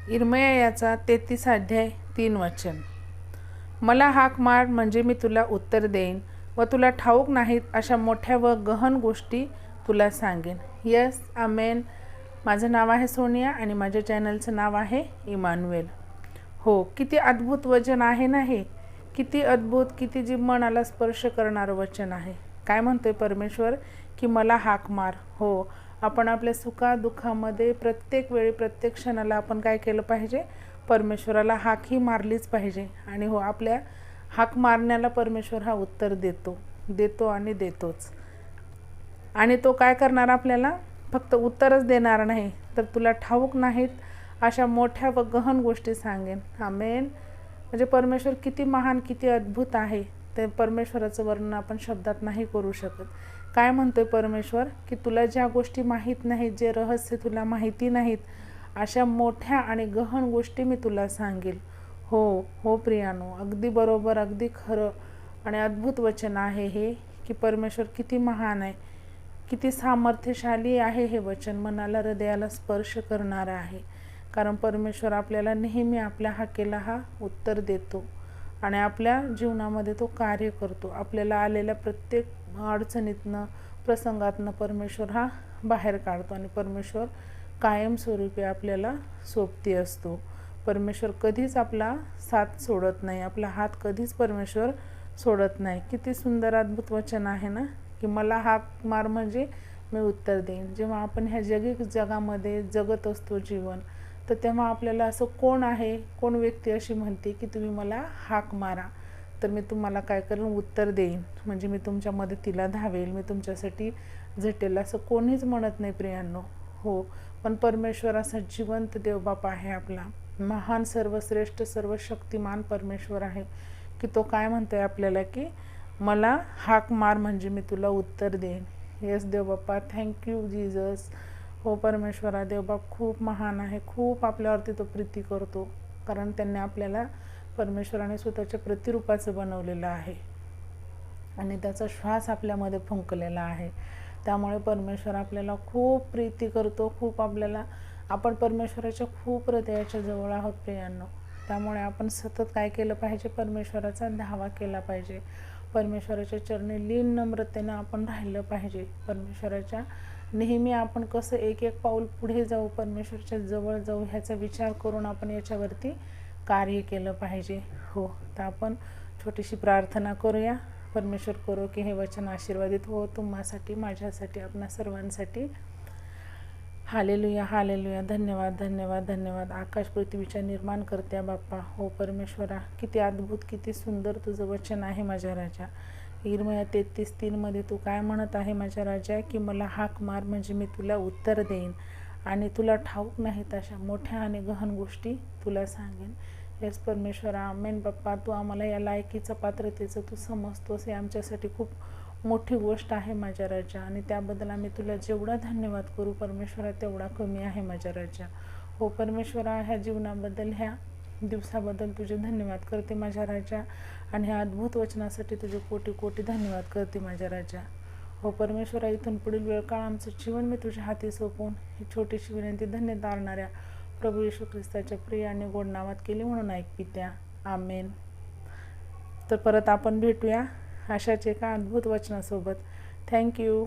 इर्मया याचा 33 अध्याय 3 वचन. मला हाक मार म्हणजे मी तुला उत्तर देईन व तुला ठाऊक नाहीत अशा मोठ्या व गहन गोष्टी तुला सांगेन. यस, आमेन. माझं नाव आहे सोनिया आणि माझ्या चॅनलचं नाव आहे इमानुएल. हो, किती अद्भुत वचन आहे ना हे. किती अद्भुत, किती जी मनाला स्पर्श करणारं वचन आहे. काय म्हणतोय परमेश्वर की मला हाक मार. हो, आपण आपल्या सुखादुःखामध्ये प्रत्येक वेळी प्रत्येक क्षणाला आपण काय केलं पाहिजे, परमेश्वराला हाक ही मारलीच पाहिजे. आणि हो, आपल्या हाक मारण्याला परमेश्वर हा उत्तर देतो आणि देतोच. आणि तो काय करणार, आपल्याला फक्त उत्तरच देणार नाही तर तुला ठाऊक नाहीत अशा मोठ्या व गहन गोष्टी सांगेन. आमेन. म्हणजे परमेश्वर किती महान, किती अद्भुत आहे. ते परमेश्वराचं वर्णन आपण शब्दात नाही करू शकत. काय म्हणतोय परमेश्वर की तुला ज्या गोष्टी माहीत नाहीत, जे रहस्य तुला माहिती नाहीत, अशा मोठ्या आणि गहन गोष्टी मी तुला सांगेल. हो प्रियानो, अगदी बरोबर, अगदी खरं आणि अद्भुत वचन आहे हे. की परमेश्वर किती महान आहे, किती सामर्थ्यशाली आहे हे वचन. मनाला, हृदयाला स्पर्श करणारं आहे. कारण परमेश्वर आपल्याला नेहमी आपल्या हाकेला हा उत्तर देतो आणि आपल्या जीवनामध्ये तो कार्य करतो. आपल्याला आलेल्या प्रत्येक अडचणीतनं, प्रसंगातनं परमेश्वर हा बाहेर काढतो आणि परमेश्वर कायमस्वरूपी आपल्याला सोबती असतो. परमेश्वर कधीच आपला साथ सोडत नाही, आपला हात कधीच परमेश्वर सोडत नाही. किती सुंदर अद्भुत वचन आहे ना. की मला हाक मार म्हणजे मी उत्तर देईन. जेव्हा आपण ह्या जगामध्ये जगत असतो जीवन, तर तेव्हा आपल्याला असं कोण व्यक्ती अशी म्हणते की तुम्ही मला हाक मारा तर मी तुम्हाला काय करेन, उत्तर देईन. म्हणजे मी तुमच्या मदतीला धावेल, मी तुमच्यासाठी झटेल, असं कोणीच म्हणत नाही प्रियांनो. हो, पण परमेश्वर असा जिवंत देवबाप आहे आपला. महान, सर्वश्रेष्ठ, सर्वशक्तिमान परमेश्वर आहे की तो काय म्हणतोय आपल्याला की मला हाक मार म्हणजे मी तुला उत्तर देईन. येस देवबाप्पा, थँक्यू जीजस. हो परमेश्वरा, देवबाप खूप महान आहे. खूप आपल्यावरती तो प्रीती करतो कारण त्यांनी आपल्याला परमेश्वराने स्वतःच्या प्रतिरूपाचं बनवलेलं आहे आणि त्याचा श्वास आपल्यामध्ये फुंकलेला आहे. त्यामुळे परमेश्वर आपल्याला खूप प्रीती करतो. आपण परमेश्वराच्या खूप हृदयाच्या जवळ आहोत प्रियांनो. त्यामुळे आपण सतत काय केलं पाहिजे, परमेश्वराचा धावा केला पाहिजे. परमेश्वराच्या चरणी लीन नम्रतेनं आपण राहिलं पाहिजे. परमेश्वराच्या नेहमी आपण कसं एक पाऊल पुढे जाऊ, परमेश्वराच्या जवळ जाऊ, ह्याचा विचार करून आपण याच्यावरती कार्य केलं पाहिजे. हो, तर आपण छोटीशी प्रार्थना करूया. परमेश्वर करो की हे वचन आशीर्वादित हो तुम्हासाठी, माझ्यासाठी, आपणा सर्वांसाठी. Hallelujah, hallelujah. धन्यवाद, धन्यवाद, धन्यवाद. आकाश पृथ्वीच्या निर्माण करत्या बाप्पा. हो परमेश्वरा, किती अद्भुत, किती सुंदर तुझं वचन आहे माझ्या राजा. इर्मया 33:3 मध्ये तू काय म्हणत आहे माझ्या राजा की मला हाक मार म्हणजे मी तुला उत्तर देईन आणि तुला ठाऊक नाहीत अशा मोठ्या आणि गहन गोष्टी तुला सांगेन. येस परमेश्वरा, आमेन बाप्पा. तू आम्हाला या लायकीचं, पात्रतेचं तू समजतोस. हे आमच्यासाठी खूप मोठी गोष्ट आहे माझ्या राजा आणि त्याबद्दल आम्ही तुला जेवढा धन्यवाद करू परमेश्वरा तेवढा कमी आहे माझ्या राजा. हो परमेश्वरा, ह्या जीवनाबद्दल, ह्या दिवसाबद्दल तुझे धन्यवाद करते माझ्या राजा आणि ह्या अद्भुत वचनासाठी तुझे कोटी कोटी धन्यवाद करते माझ्या राजा. हो परमेश्वरा, इथून पुढील वेळ काळ आमचं जीवन मी तुझ्या हाती सोपवून ही छोटीशी विनंती धन्य तारणाऱ्या प्रभू येशू ख्रिस्ताच्या प्रिय आणि गोड नावात केली म्हणून ऐकपित्या. आमेन. तर परत आपण भेटूया अशाच एका अद्भुत वचनासोबत. थँक्यू.